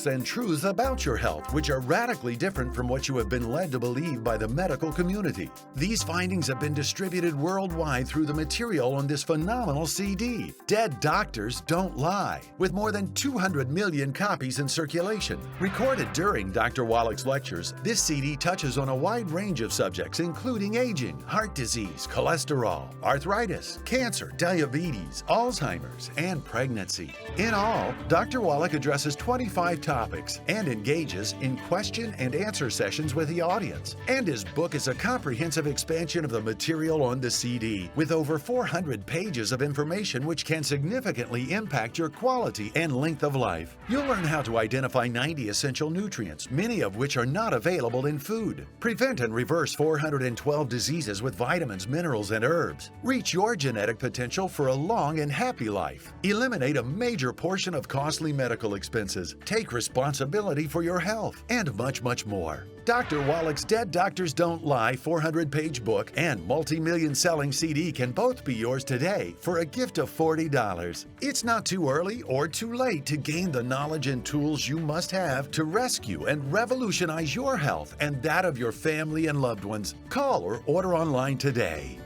facts and truths about your health, which are radically different from what you have been led to believe by the medical community. These findings have been distributed worldwide through the material on this phenomenal CD, Dead Doctors Don't Lie, with more than 200 million copies in circulation. Recorded during Dr. Wallach's lectures, this CD touches on a wide range of subjects, including aging, heart disease, cholesterol, arthritis, cancer, diabetes, Alzheimer's, and pregnancy. In all, Dr. Wallach addresses 25 topics and engages in question and answer sessions with the audience. And his book is a comprehensive expansion of the material on the CD, with over 400 pages of information which can significantly impact your quality and length of life. You'll learn how to identify 90 essential nutrients, many of which are not available in food. Prevent and reverse 412 diseases with vitamins, minerals, and herbs. Reach your genetic potential for a long and happy life. Eliminate a major portion of costly medical expenses. Take responsibility for your health, and much, much more. Dr. Wallach's Dead Doctors Don't Lie 400-page book and multi-million selling CD can both be yours today for a gift of $40. It's not too early or too late to gain the knowledge and tools you must have to rescue and revolutionize your health and that of your family and loved ones. Call or order online today.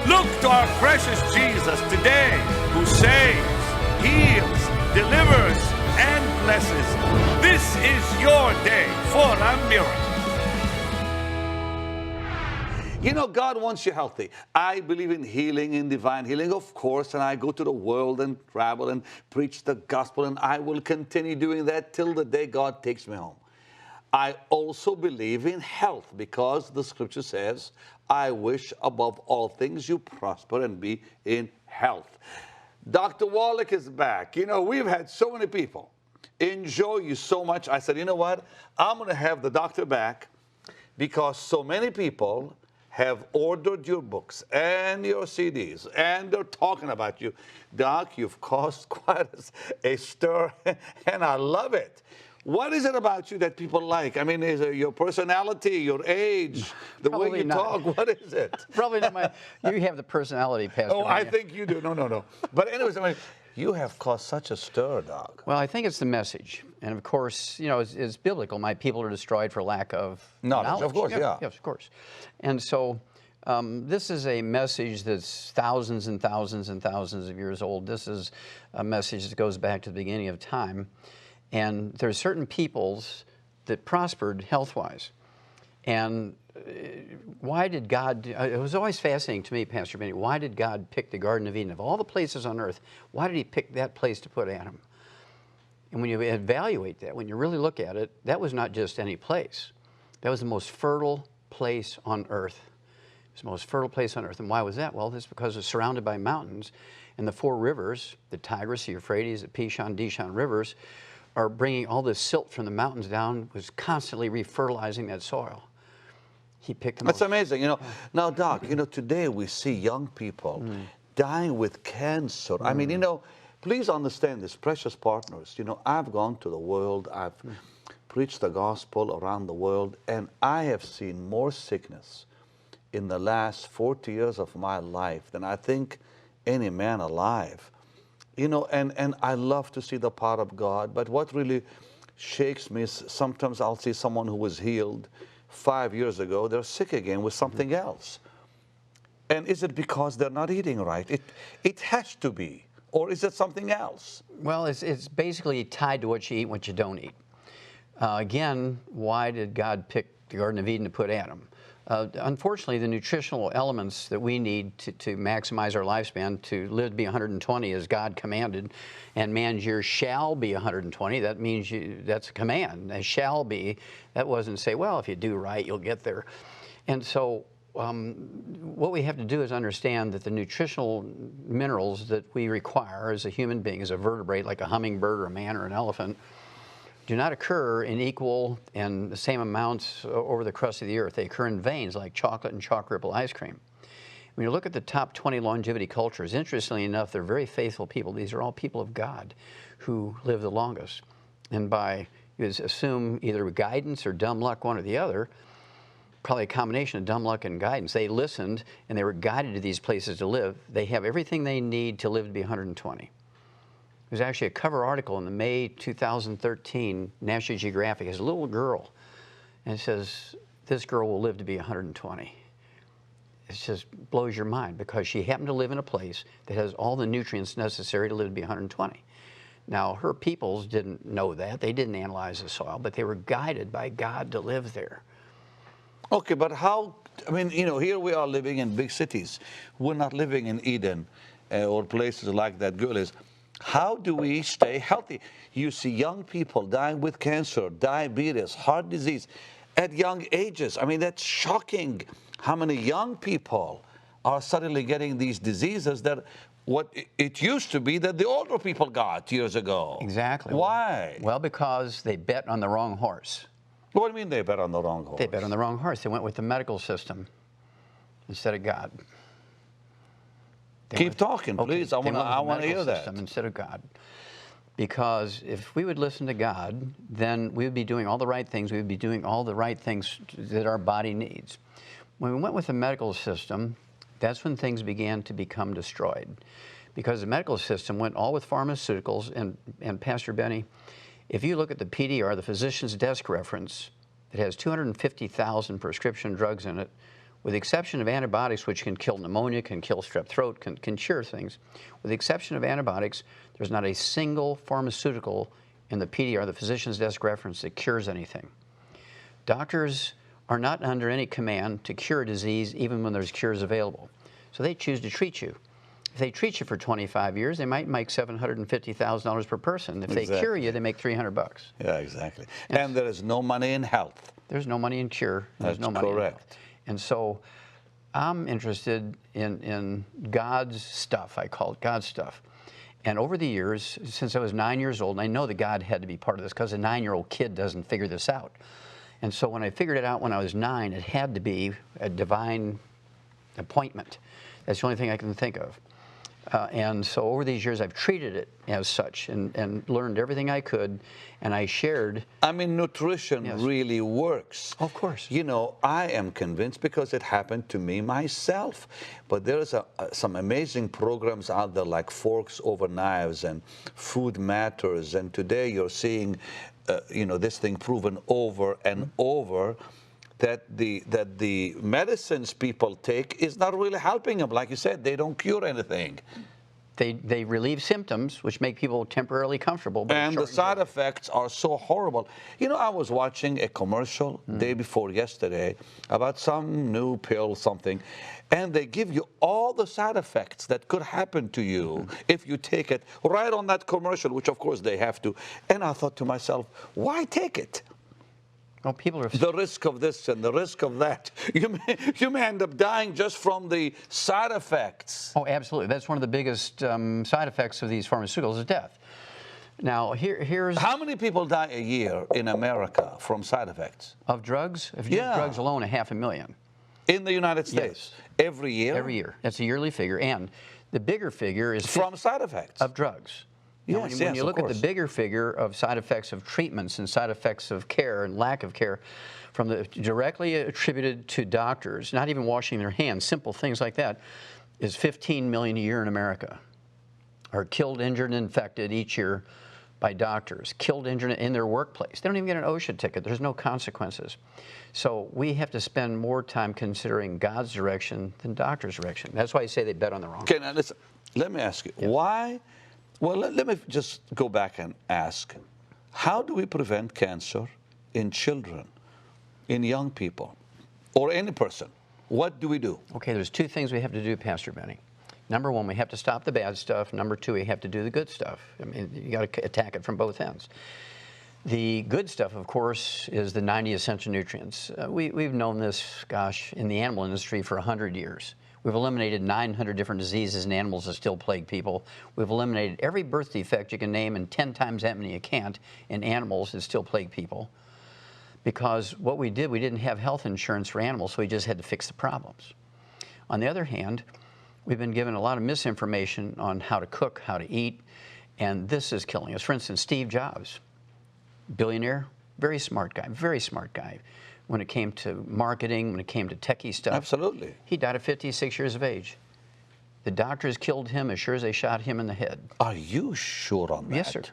Look to our precious Jesus today, who saves, heals, delivers, and blesses. This is your day for a miracle. You know, God wants you healthy. I believe in healing, in divine healing, of course, and I go to the world and travel and preach the gospel, and I will continue doing that till the day God takes me home. I also believe in health because the scripture says, I wish above all things you prosper and be in health. Dr. Wallach is back. You know, we've had so many people enjoy you so much. I said, you know what? I'm going to have the doctor back because so many people have ordered your books and your CDs, and they're talking about you. Doc, you've caused quite a stir, and I love it. What is it about you that people like? I mean, is it your personality, your age, the way you talk? What is it? Probably not you have the personality, Pastor. Oh, I think you do. No. But anyways, I mean, you have caused such a stir, Doc. Well, I think it's the message. And of course, you know, it's biblical. My people are destroyed for lack of knowledge. Of course, yeah. Yes, of course. And so this is a message that's thousands and thousands and thousands of years old. This is a message that goes back to the beginning of time. And there's certain peoples that prospered health-wise. And why did God, it was always fascinating to me, Pastor Benny, why did God pick the Garden of Eden? Of all the places on earth, why did he pick that place to put Adam? And when you evaluate that, when you really look at it, that was not just any place. That was the most fertile place on earth. It was the most fertile place on earth. And why was that? Well, it's because it's surrounded by mountains. And the four rivers, the Tigris, the Euphrates, the Pishon, Dishon rivers, are bringing all this silt from the mountains down, was constantly refertilizing that soil. He picked them. That's amazing. You know, now, Doc, you know, today we see young people dying with cancer. I mean, you know, please understand this, precious partners. You know, I've gone to the world, I've preached the gospel around the world, and I have seen more sickness in the last 40 years of my life than I think any man alive. You know, and I love to see the power of God, but what really shakes me is sometimes I'll see someone who was healed 5 years ago, they're sick again with something else. And is it because they're not eating right? It has to be. Or is it something else? Well, it's basically tied to what you eat and what you don't eat. Again, why did God pick the Garden of Eden to put Adam? Unfortunately, the nutritional elements that we need to maximize our lifespan, to live to be 120 as God commanded, and man's years shall be 120, that means that's a command. They shall be. That wasn't say, well, if you do right, you'll get there. And so what we have to do is understand that the nutritional minerals that we require as a human being, as a vertebrate, like a hummingbird or a man or an elephant, do not occur in equal and the same amounts over the crust of the earth. They occur in veins like chocolate and chalk ripple ice cream. When you look at the top 20 longevity cultures, interestingly enough, they're very faithful people. These are all people of God who live the longest. And you assume either guidance or dumb luck, one or the other, probably a combination of dumb luck and guidance. They listened and they were guided to these places to live. They have everything they need to live to be 120. There's actually a cover article in the May 2013 National Geographic. It's a little girl, and it says, this girl will live to be 120. It just blows your mind because she happened to live in a place that has all the nutrients necessary to live to be 120. Now, her peoples didn't know that. They didn't analyze the soil, but they were guided by God to live there. Okay, but how, I mean, you know, here we are living in big cities. We're not living in Eden or places like that girl is. How do we stay healthy? You see young people dying with cancer, diabetes, heart disease at young ages. I mean, that's shocking how many young people are suddenly getting these diseases that what it used to be that the older people got years ago. Exactly. Why? Well, because they bet on the wrong horse. What do you mean they bet on the wrong horse? They bet on the wrong horse. They went with the medical system instead of God. Keep talking, please. I want to hear that. Instead of God. Because if we would listen to God, then we would be doing all the right things. We would be doing all the right things that our body needs. When we went with the medical system, that's when things began to become destroyed. Because the medical system went all with pharmaceuticals. And Pastor Benny, if you look at the PDR, the physician's desk reference, it has 250,000 prescription drugs in it, with the exception of antibiotics, which can kill pneumonia, can kill strep throat, can cure things. With the exception of antibiotics, there's not a single pharmaceutical in the PDR, the physician's desk reference, that cures anything. Doctors are not under any command to cure a disease even when there's cures available. So they choose to treat you. If they treat you for 25 years, they might make $750,000 per person. If they cure you, they make $300. Yeah, exactly. And there is no money in health. There's no money in cure. There's no money in health. And so I'm interested in God's stuff. I call it God's stuff. And over the years, since I was 9 years old, and I know that God had to be part of this because a 9-year-old kid doesn't figure this out. And so when I figured it out when I was 9, it had to be a divine appointment. That's the only thing I can think of. And so over these years, I've treated it as such and learned everything I could, and I shared. I mean, nutrition really works. Of course. You know, I am convinced because it happened to me myself. But there's some amazing programs out there like Forks Over Knives and Food Matters. And today you're seeing, you know, this thing proven over and over. That the medicines people take is not really helping them. Like you said, they don't cure anything. They relieve symptoms, which make people temporarily comfortable. But and the side effects are so horrible. You know, I was watching a commercial day before yesterday about some new pill, something, and they give you all the side effects that could happen to you if you take it right on that commercial, which of course they have to. And I thought to myself, why take it? Well, people are the risk of this and the risk of that. You may end up dying just from the side effects. Oh, absolutely. That's one of the biggest side effects of these pharmaceuticals is death. Now, here's... How many people die a year in America from side effects? Of drugs? If you use drugs alone, 500,000. In the United States? Yes. Every year? Every year. That's a yearly figure. And the bigger figure is... From side effects? Of drugs. Now, when you look at the bigger figure of side effects of treatments and side effects of care and lack of care, from the directly attributed to doctors, not even washing their hands, simple things like that, is 15 million a year in America are killed, injured, and infected each year by doctors, killed, injured in their workplace. They don't even get an OSHA ticket. There's no consequences. So we have to spend more time considering God's direction than doctor's direction. That's why I say they bet on the wrong. Okay, now listen, let me ask you, why? Well, let me just go back and ask, how do we prevent cancer in children, in young people, or any person? What do we do? Okay, there's two things we have to do, Pastor Benny. Number one, we have to stop the bad stuff. Number two, we have to do the good stuff. I mean, you got to attack it from both ends. The good stuff, of course, is the 90 essential nutrients. We've known this, gosh, in the animal industry for 100 years. We've eliminated 900 different diseases in animals that still plague people. We've eliminated every birth defect you can name and 10 times that many you can't in animals that still plague people. Because what we did, we didn't have health insurance for animals, so we just had to fix the problems. On the other hand, we've been given a lot of misinformation on how to cook, how to eat, and this is killing us. For instance, Steve Jobs, billionaire, very smart guy. When it came to marketing, when it came to techie stuff. Absolutely. He died at 56 years of age. The doctors killed him as sure as they shot him in the head. Are you sure on that? Yes, sir.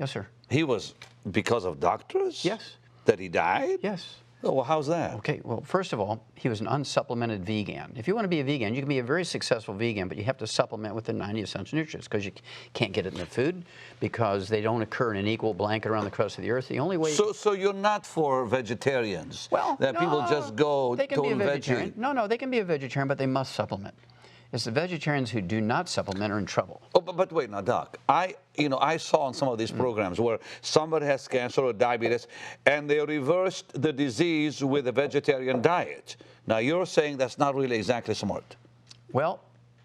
Yes, sir. He was because of doctors? Yes. That he died? Yes. Oh, well, how's that? Okay, well, first of all, he was an unsupplemented vegan. If you want to be a vegan, you can be a very successful vegan, but you have to supplement with the 90 essential nutrients because you can't get it in the food because they don't occur in an equal blanket around the crust of the earth. The only way... So you're not for vegetarians? Well, that people just go they can be a total vegetarian. veggie? No, they can be a vegetarian, but they must supplement. It's the vegetarians who do not supplement are in trouble. Oh, but wait now, Doc. I saw on some of these programs where somebody has cancer or diabetes, and they reversed the disease with a vegetarian diet. Now you're saying that's not really exactly smart. Well,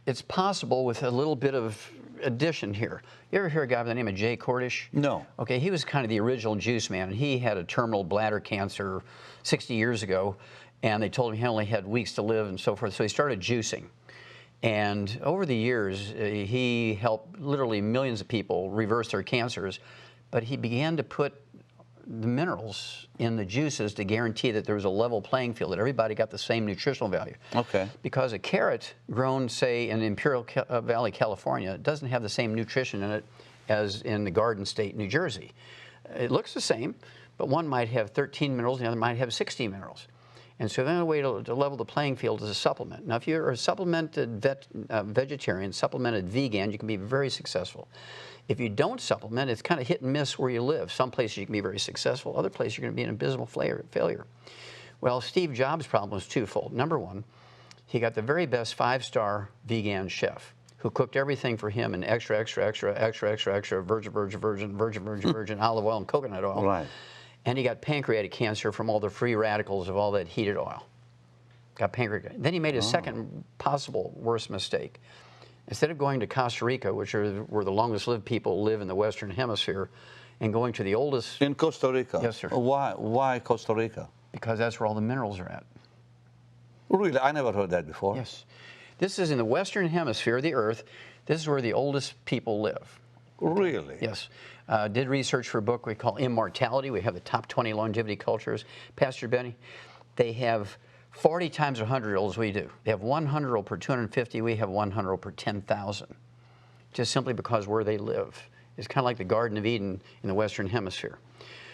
it's possible with a little bit of addition here. You ever hear a guy by the name of Jay Cordish? No. Okay, he was kind of the original juice man, and he had a terminal bladder cancer 60 years ago, and they told him he only had weeks to live and so forth, so he started juicing. And over the years, he helped literally millions of people reverse their cancers, but he began to put the minerals in the juices to guarantee that there was a level playing field, that everybody got the same nutritional value. Okay. Because a carrot grown, say, in Imperial Valley, California, doesn't have the same nutrition in it as in the Garden State, New Jersey. It looks the same, but one might have 13 minerals, and the other might have 16 minerals. And so the only way to level the playing field is a supplement. Now, if you're a supplemented vegetarian, supplemented vegan, you can be very successful. If you don't supplement, it's kind of hit and miss where you live. Some places you can be very successful, other places you're going to be an abysmal failure. Well, Steve Jobs' problem was twofold. Number one, he got the very best 5-star vegan chef who cooked everything for him in extra virgin olive oil and coconut oil. Right. And he got pancreatic cancer from all the free radicals of all that heated oil. Got pancreatic. Then he made his second possible worst mistake. Instead of going to Costa Rica, where the longest lived people live in the Western Hemisphere, and going to the oldest... In Costa Rica? Yes, sir. Why Costa Rica? Because that's where all the minerals are at. Really? I never heard that before. Yes. This is in the Western Hemisphere of the Earth. This is where the oldest people live. Really? Yes. Did research for a book we call Immortality. We have the top 20 longevity cultures. Pastor Benny, they have 40 times 100-year-olds we do. They have 100-year-old per 250. We have 100-year-old per 10,000. Just simply because where they live. It's kind of like the Garden of Eden in the Western Hemisphere.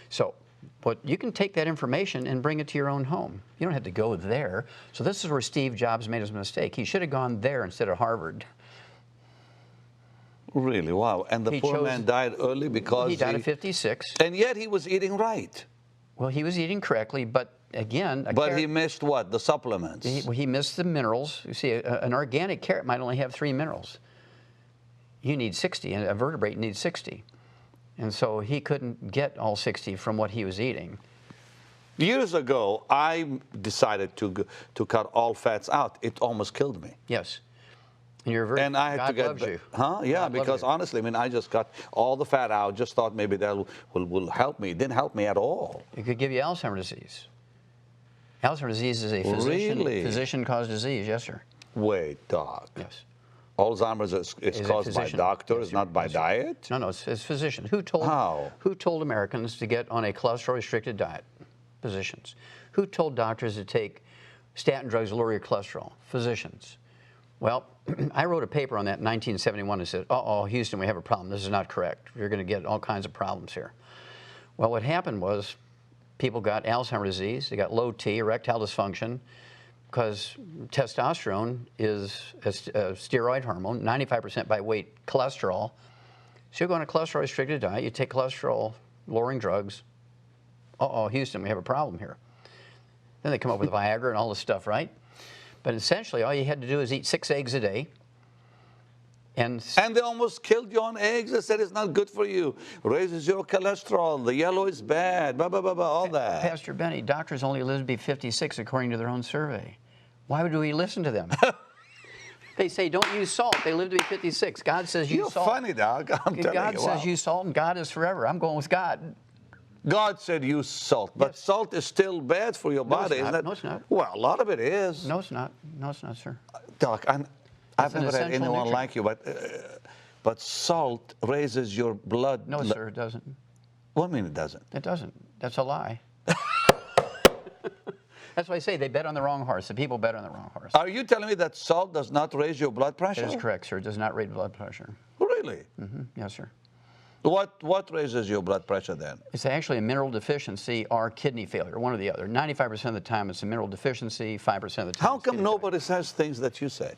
So, but you can take that information and bring it to your own home. You don't have to go there. So this is where Steve Jobs made his mistake. He should have gone there instead of Harvard. Really? Wow. And the poor man died early because he died at 56. And yet he was eating right. Well, he was eating correctly, but again... But he missed what? The supplements. He missed the minerals. You see, an organic carrot might only have 3 minerals. You need 60, and a vertebrate needs 60. And so he couldn't get all 60 from what he was eating. Years ago, I decided to cut all fats out. It almost killed me. Yes. And you're very, and I had God to get loves you. Huh? Yeah, God because honestly, I mean, I just cut all the fat out. Just thought maybe that will help me. It didn't help me at all. It could give you Alzheimer's disease. Alzheimer's disease is a physician-caused disease. Yes, sir. Wait, Doc. Yes. Alzheimer's is caused by doctors, yes, not by diet? No, it's physicians. Who told Americans to get on a cholesterol-restricted diet? Physicians. Who told doctors to take statin drugs to lower your cholesterol? Physicians. Well, I wrote a paper on that in 1971 and said, uh-oh, Houston, we have a problem. This is not correct. You're going to get all kinds of problems here. Well, what happened was people got Alzheimer's disease. They got low T, erectile dysfunction, because testosterone is a steroid hormone, 95% by weight cholesterol. So you go on a cholesterol-restricted diet, you take cholesterol-lowering drugs. Uh-oh, Houston, we have a problem here. Then they come up with Viagra and all this stuff, right? But essentially, all you had to do is eat 6 eggs a day. And they almost killed you on eggs. They said it's not good for you. Raises your cholesterol. The yellow is bad. Blah, blah, blah, blah, all that. Pastor Benny, doctors only live to be 56 according to their own survey. Why would we listen to them? They say don't use salt. They live to be 56. God says use salt. You're funny, Doc. I'm telling you. God says use salt, and God is forever. I'm going with God. God said use salt, but yes. Salt is still bad for your body, isn't it? No, it's not. Well, a lot of it is. No, it's not. No, it's not, sir. Doc, I've It's an never had essential anyone nutrient. like you, but salt raises your blood. No, sir, it doesn't. What do you mean it doesn't? It doesn't. That's a lie. That's why I say they bet on the wrong horse. The people bet on the wrong horse. Are you telling me that salt does not raise your blood pressure? That is correct, sir. It does not raise blood pressure. Really? Yes, sir. What raises your blood pressure then? It's actually a mineral deficiency or kidney failure, one or the other. 95% of the time it's a mineral deficiency, 5% of the time How it's come kidney nobody says things that you say? failure.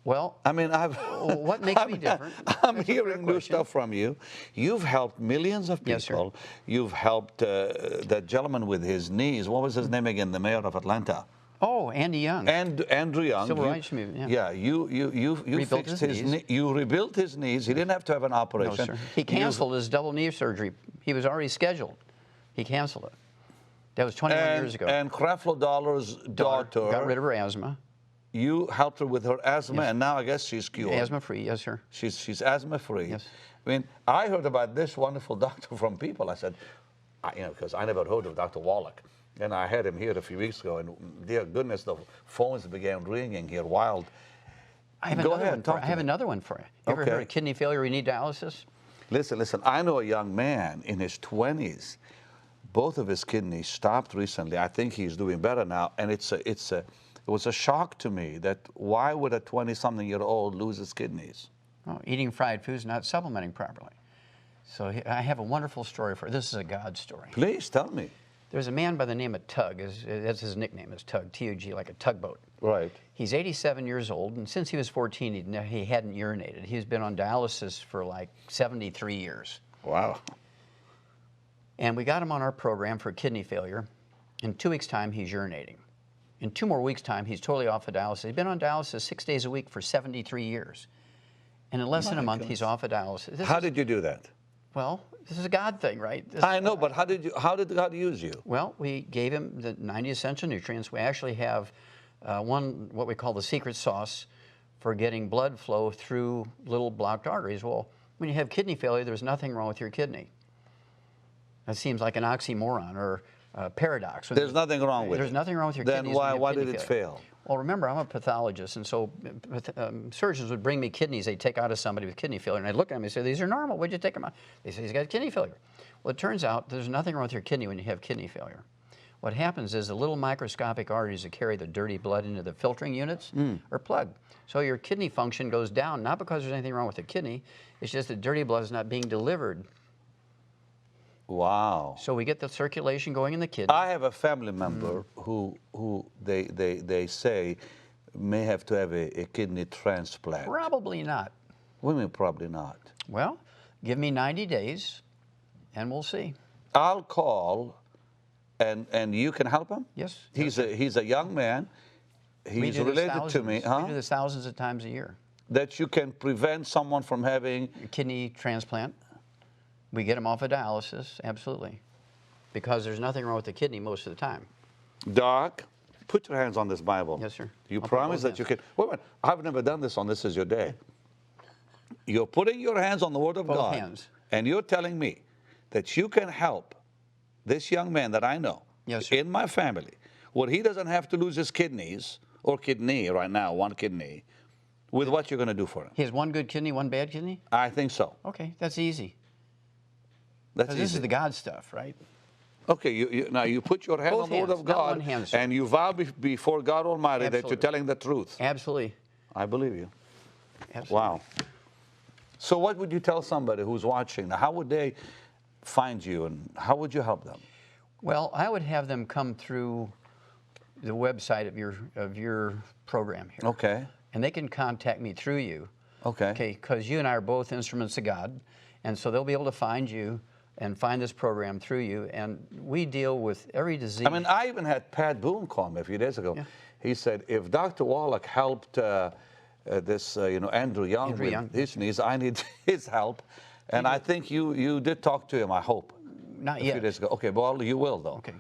Well, I mean, what makes me different? I'm That's a fair hearing new question. stuff from you. You've helped millions of people. Yes, sir. You've helped that gentleman with his knees. What was his name again? The mayor of Atlanta. Oh, Andy Young. And Andrew Young. Civil rights movement, yeah. Yeah, you Rebuilt fixed his knees. you rebuilt his knees. He didn't have to have an No, operation. sir. He canceled his double knee surgery. He was already scheduled. He canceled it. That was 21 years ago. And Creflo Dollar's daughter got rid of her asthma. You helped her with her asthma, and now I guess she's cured. Asthma free, yes, sir. She's asthma free. Yes. I mean, I heard about this wonderful doctor from people. I said, because I never heard of Dr. Wallach. And I had him here a few weeks ago, and dear goodness, the phones began ringing here wild. I have Go another ahead, one. talk I to have me. another one for you. You ever Okay. heard of kidney failure? You need dialysis. Listen, I know a young man in his 20s. Both of his kidneys stopped recently. I think he's doing better now. And it was a shock to me that why would a 20-something-year-old lose his kidneys? Oh, eating fried foods, not supplementing properly. So I have a wonderful story for you. This is a God story. Please tell me. There's a man by the name of Tug. That's his nickname, is Tug, T-U-G, like a tugboat. Right. He's 87 years old, and since he was 14, he hadn't urinated. He's been on dialysis for like 73 years. Wow. And we got him on our program for kidney failure. In 2 weeks' time, he's urinating. In 2 more weeks' time, he's totally off of dialysis. He's been on dialysis 6 days a week for 73 years. And in less than a month, he's off of dialysis. How did you do that? Well, this is a God thing, right? I know, but how did God use you? Well, we gave him the 90 essential nutrients. We actually have what we call the secret sauce for getting blood flow through little blocked arteries. Well, when you have kidney failure, there's nothing wrong with your kidney. That seems like an oxymoron or a paradox. There's nothing wrong with it. There's nothing wrong with your Then kidneys. when you have why kidney did it failure. fail? Well, remember, I'm a pathologist, and so surgeons would bring me kidneys they'd take out of somebody with kidney failure, and I'd look at them and say, these are normal, why'd you take them out? They say, he's got kidney failure. Well, it turns out there's nothing wrong with your kidney when you have kidney failure. What happens is the little microscopic arteries that carry the dirty blood into the filtering units are plugged. So your kidney function goes down, not because there's anything wrong with the kidney, it's just that dirty blood is not being delivered. Wow. So we get the circulation going in the kidney. I have a family member who they say may have to have a kidney transplant. Probably not. What do you mean probably not? Well, give me 90 days, and we'll see. I'll call, and you can help him? Yes. He's a young man. We He's do this related to me, thousands. We do this thousands of times a year. That you can prevent someone from having. Kidney transplant. We get them off of dialysis, absolutely. Because there's nothing wrong with the kidney most of the time. Doc, put your hands on this Bible. Yes, sir. You I'll put promise both that you can. Wait a minute. I've never done this on This Is Your Day. You're putting your hands on the Word of Both God. hands. And you're telling me that you can help this young man that I know Yes, sir. in my family, where he doesn't have to lose his kidneys, or kidney right now, one kidney, with what you're going to do for him. He has one good kidney, one bad kidney? I think so. Okay, that's easy. That's 'Cause this easy. is the God stuff, right? Okay, now you put your hand Both on the Word hands, of not God, one hand, sir. and you vow before God Almighty that you're Absolutely. telling the truth. Absolutely. I believe you. Absolutely. Wow. So what would you tell somebody who's watching? How would they find you, and how would you help them? Well, I would have them come through the website of your program here. Okay. And they can contact me through you. Okay. Okay, because you and I are both instruments of God, and so they'll be able to find you and find this program through you. And we deal with every disease. I mean, I even had Pat Boone call me a few days ago. Yeah. He said, if Dr. Wallach helped Andrew Young Andrew with Young. his knees, I need his help. And I think you did talk to him, I hope. Not a few yet. days ago. Okay, well, you will, though. Okay.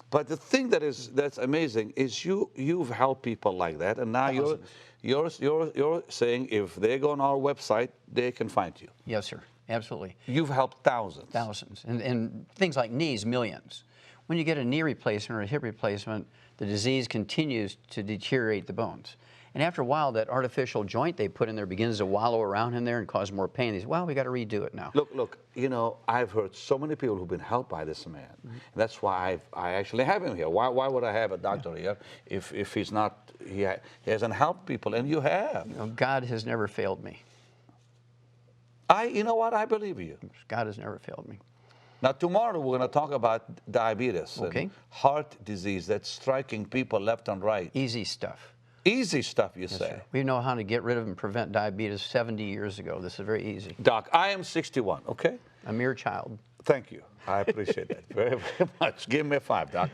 But the thing that's amazing is you've helped people like that, and now you're saying if they go on our website, they can find you. Yes, sir. Absolutely. You've helped thousands. Thousands. And things like knees, millions. When you get a knee replacement or a hip replacement, the disease continues to deteriorate the bones. And after a while, that artificial joint they put in there begins to wallow around in there and cause more pain. They say, well, we got to redo it now. Look, you know, I've heard so many people who've been helped by this man. That's why I actually have him here. Why would I have a doctor here if he's not, he hasn't helped people, and you have. You know, God has never failed me. You know what, I believe you. God has never failed me. Now, tomorrow we're going to talk about diabetes Okay. and heart disease that's striking people left and right. Easy stuff. Easy stuff, you Yes, say. sir. We know how to get rid of and prevent diabetes 70 years ago. This is very easy. Doc, I am 61, okay? A mere child. Thank you. I appreciate that very, very much. Give me a 5, Doc.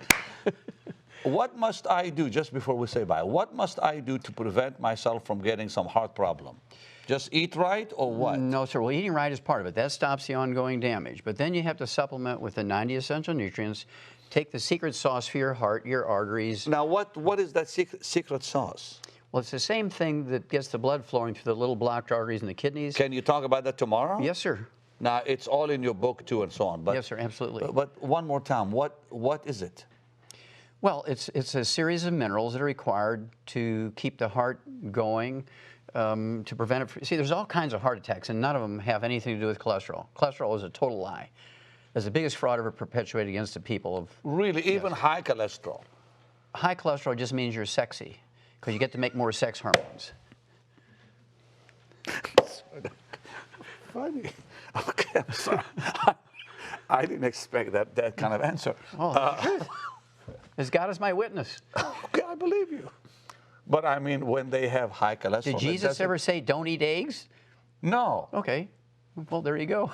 What must I do, just before we say bye, what must I do to prevent myself from getting some heart problem? Just eat right or what? No, sir. Well, eating right is part of it. That stops the ongoing damage. But then you have to supplement with the 90 essential nutrients. Take the secret sauce for your heart, your arteries. Now, what is that secret sauce? Well, it's the same thing that gets the blood flowing through the little blocked arteries in the kidneys. Can you talk about that tomorrow? Yes, sir. Now, it's all in your book, too, and so on. But, Yes, sir, absolutely. But one more time, what is it? Well, it's a series of minerals that are required to keep the heart going, to prevent it. See, there's all kinds of heart attacks, and none of them have anything to do with cholesterol. Cholesterol is a total lie. It's the biggest fraud ever perpetuated against the people of. Really, even high cholesterol? High cholesterol just means you're sexy, because you get to make more sex hormones. Funny. Okay, I'm sorry. I didn't expect that kind of answer. Oh, as God is my witness. Okay, I believe you. But I mean, when they have high cholesterol. Did Jesus ever say, don't eat eggs? No. Okay. Well, there you go.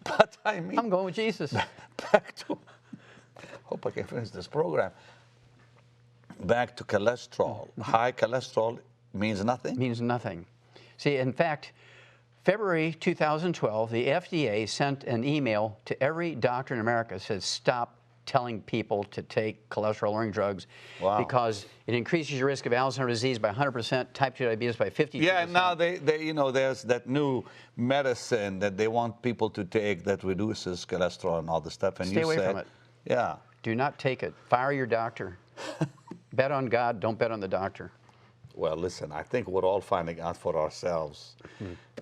But I mean, I'm going with Jesus. back to, hope I can finish this program. Back to cholesterol. High cholesterol means nothing? Means nothing. See, in fact, February 2012, the FDA sent an email to every doctor in America that says, stop telling people to take cholesterol-lowering drugs. Wow. Because it increases your risk of Alzheimer's disease by 100%, type 2 diabetes by 50%. Yeah, and now they you know, there's that new medicine that they want people to take that reduces cholesterol and all the stuff. And Stay you away said, from it. Yeah. Do not take it. Fire your doctor. Bet on God, don't bet on the doctor. Well, listen, I think we're all finding out for ourselves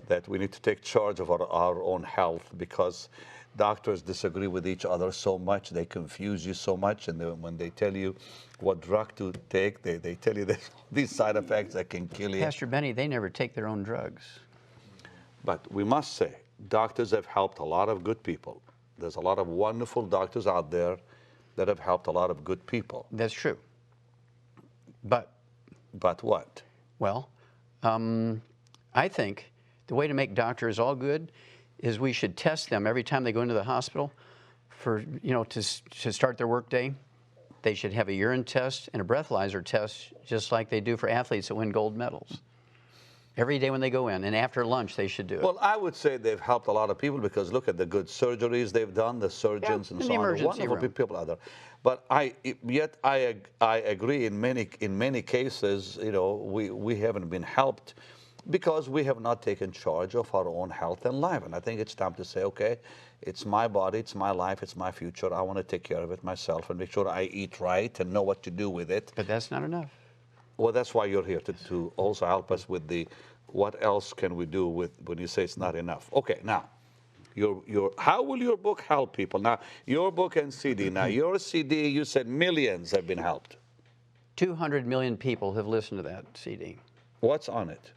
that we need to take charge of our own health, because doctors disagree with each other so much, they confuse you so much, and when they tell you what drug to take, they tell you these side effects that can kill you. Pastor Benny, they never take their own drugs. But we must say, doctors have helped a lot of good people. There's a lot of wonderful doctors out there that have helped a lot of good people. That's true. But what? Well, I think the way to make doctors all good is we should test them every time they go into the hospital for, to start their workday. They should have a urine test and a breathalyzer test, just like they do for athletes that win gold medals. Every day when they go in, and after lunch they should do it. Well, I would say they've helped a lot of people, because look at the good surgeries they've done, the surgeons and in so the on. emergency Wonderful room. people out there. But I agree in many cases, we haven't been helped because we have not taken charge of our own health and life. And I think it's time to say, okay, it's my body, it's my life, it's my future. I want to take care of it myself and make sure I eat right and know what to do with it. But that's not enough. Well, that's why you're here, to also help us with what else can we do with when you say it's not enough. Okay, now, how will your book help people? Now, your book and CD. Now, your CD, you said millions have been helped. 200 million people have listened to that CD. What's on it?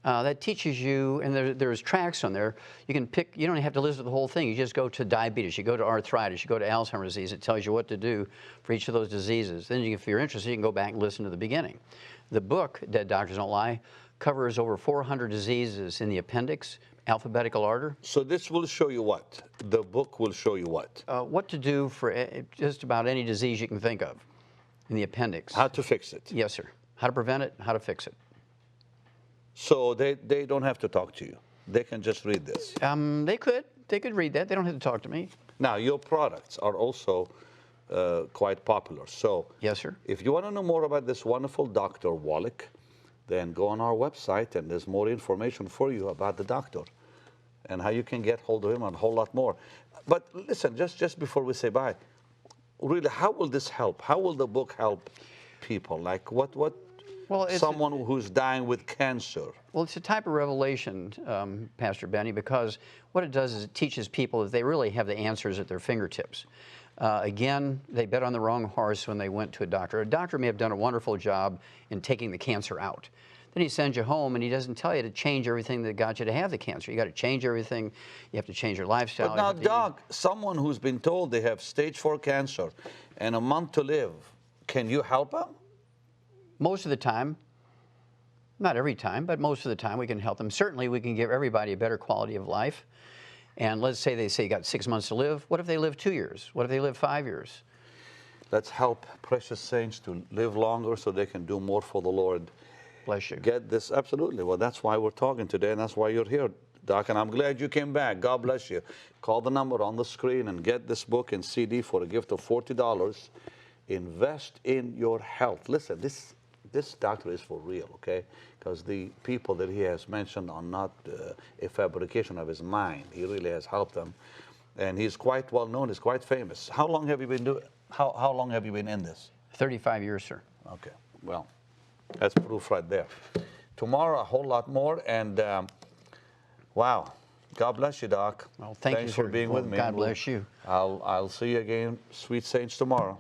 That teaches you, and there's tracks on there. You can pick, you don't have to listen to the whole thing. You just go to diabetes, you go to arthritis, you go to Alzheimer's disease. It tells you what to do for each of those diseases. Then if you're interested, you can go back and listen to the beginning. The book, Dead Doctors Don't Lie, covers over 400 diseases in the appendix, alphabetical order. So this will show you what? The book will show you what? What to do for just about any disease you can think of in the appendix. How to fix it? Yes, sir. How to prevent it, how to fix it. So they don't have to talk to you. They can just read this. They could read that. They don't have to talk to me. Now, your products are also quite popular. So yes, sir. If you want to know more about this wonderful Dr. Wallach, then go on our website, and there's more information for you about the doctor and how you can get hold of him and a whole lot more. But listen, just before we say bye, really, how will this help? How will the book help people? Like what Well, it's someone who's dying with cancer? Well, it's a type of revelation, Pastor Benny, because what it does is it teaches people that they really have the answers at their fingertips. Again, they bet on the wrong horse when they went to a doctor. A doctor may have done a wonderful job in taking the cancer out. Then he sends you home and he doesn't tell you to change everything that got you to have the cancer. You got to change everything. You have to change your lifestyle. But now, Doc, someone who's been told they have stage 4 cancer and a month to live, can you help them? Most of the time, not every time, but most of the time we can help them. Certainly we can give everybody a better quality of life. And let's say they say you got 6 months to live. What if they live 2 years? What if they live 5 years? Let's help precious saints to live longer so they can do more for the Lord. Bless you. Get this, absolutely. Well, that's why we're talking today, and that's why you're here, Doc, and I'm glad you came back. God bless you. Call the number on the screen and get this book and CD for a gift of $40. Invest in your health. Listen, this doctor is for real, okay? Because the people that he has mentioned are not a fabrication of his mind. He really has helped them, and he's quite well known. He's quite famous. How long have you been doing? How long have you been in this? 35 years, sir. Okay. Well, that's proof right there. Tomorrow, a whole lot more, and wow. God bless you, Doc. Well, Thanks for being with me. God bless you. I'll see you again, sweet saints, tomorrow.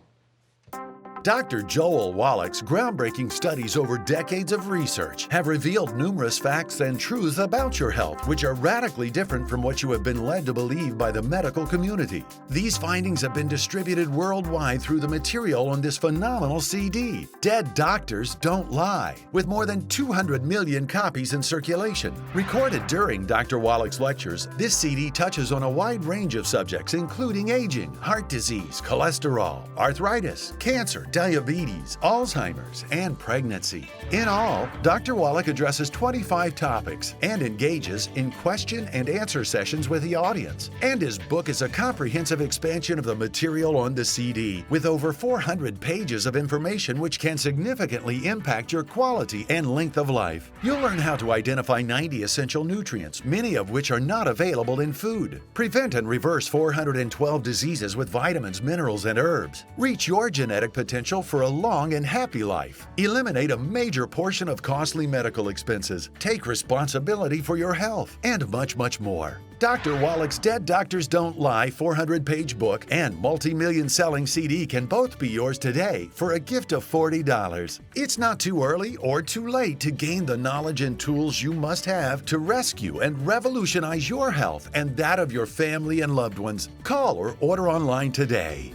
Dr. Joel Wallach's groundbreaking studies over decades of research have revealed numerous facts and truths about your health, which are radically different from what you have been led to believe by the medical community. These findings have been distributed worldwide through the material on this phenomenal CD, Dead Doctors Don't Lie, with more than 200 million copies in circulation. Recorded during Dr. Wallach's lectures, this CD touches on a wide range of subjects, including aging, heart disease, cholesterol, arthritis, cancer, diabetes, Alzheimer's, and pregnancy. In all, Dr. Wallach addresses 25 topics and engages in question and answer sessions with the audience. And his book is a comprehensive expansion of the material on the CD, with over 400 pages of information which can significantly impact your quality and length of life. You'll learn how to identify 90 essential nutrients, many of which are not available in food. Prevent and reverse 412 diseases with vitamins, minerals, and herbs. Reach your genetic potential for a long and happy life. Eliminate a major portion of costly medical expenses. Take responsibility for your health, and much, much more. Dr. Wallach's Dead Doctors Don't Lie 400-page book and multi-million selling CD can both be yours today for a gift of $40. It's not too early or too late to gain the knowledge and tools you must have to rescue and revolutionize your health and that of your family and loved ones. Call or order online today.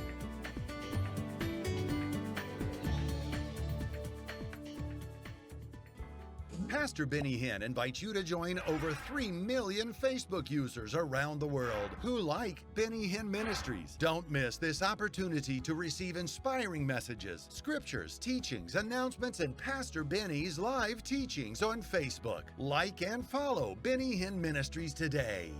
Pastor Benny Hinn invites you to join over 3 million Facebook users around the world who like Benny Hinn Ministries. Don't miss this opportunity to receive inspiring messages, scriptures, teachings, announcements, and Pastor Benny's live teachings on Facebook. Like and follow Benny Hinn Ministries today.